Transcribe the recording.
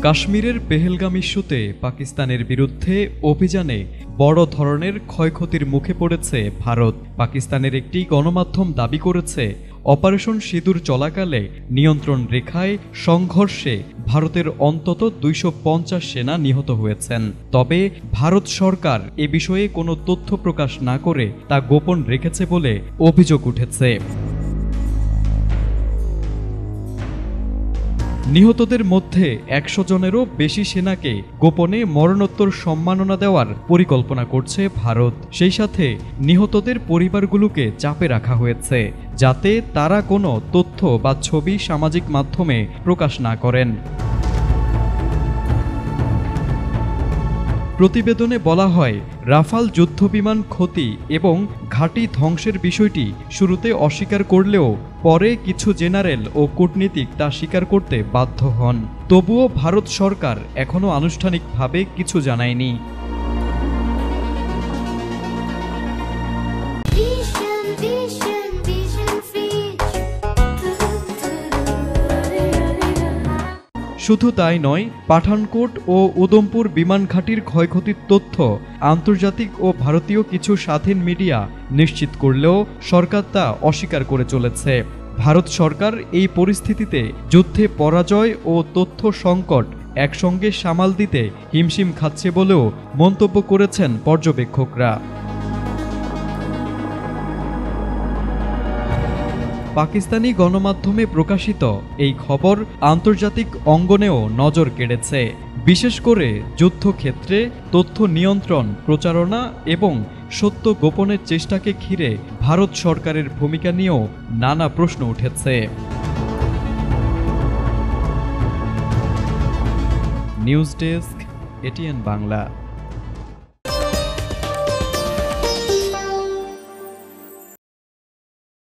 কাশ্মীরের পেহেলগাম ইস্যুতে পাকিস্তানের বিরুদ্ধে অভিযানে বড় ধরনের ক্ষয়ক্ষতির মুখে পড়েছে ভারত। পাকিস্তানের একটি গণমাধ্যম দাবি করেছে, অপারেশন সিঁদুর চলাকালে নিয়ন্ত্রণ রেখায় সংঘর্ষে ভারতের অন্তত ২৫০ সেনা নিহত হয়েছেন। তবে ভারত সরকার এ বিষয়ে কোনো তথ্য প্রকাশ না করে তা গোপন রেখেছে বলে অভিযোগ উঠেছে। নিহতদের মধ্যে ১০০ জনেরও বেশি সেনাকে গোপনে মরণোত্তর সম্মাননা দেওয়ার পরিকল্পনা করছে ভারত। সেই সাথে নিহতদের পরিবারগুলোকে চাপে রাখা হয়েছে, যাতে তারা কোনো তথ্য বা ছবি সামাজিক মাধ্যমে প্রকাশ না করেন। প্রতিবেদনে বলা হয়, রাফাল যুদ্ধবিমান ক্ষতি এবং ঘাঁটি ধ্বংসের বিষয়টি শুরুতে অস্বীকার করলেও পরে কিছু জেনারেল ও কূটনীতিক তা স্বীকার করতে বাধ্য হন। তবুও ভারত সরকার এখনও আনুষ্ঠানিকভাবে কিছু জানায়নি। শুধু তাই নয়, পাঠানকোট ও উদমপুর বিমান ঘাঁটির ক্ষয়ক্ষতির তথ্য আন্তর্জাতিক ও ভারতীয় কিছু স্বাধীন মিডিয়া নিশ্চিত করলেও সরকার তা অস্বীকার করে চলেছে। ভারত সরকার এই পরিস্থিতিতে যুদ্ধে পরাজয় ও তথ্য সংকট একসঙ্গে সামাল দিতে হিমশিম খাচ্ছে বলেও মন্তব্য করেছেন পর্যবেক্ষকরা। পাকিস্তানি গণমাধ্যমে প্রকাশিত এই খবর আন্তর্জাতিক অঙ্গনেও নজর কেড়েছে। বিশেষ করে যুদ্ধক্ষেত্রে তথ্য নিয়ন্ত্রণ, প্রচারণা এবং সত্য গোপনের চেষ্টাকে ঘিরে ভারত সরকারের ভূমিকা নিয়েও নানা প্রশ্ন উঠেছে। News desk, ATN Bangla.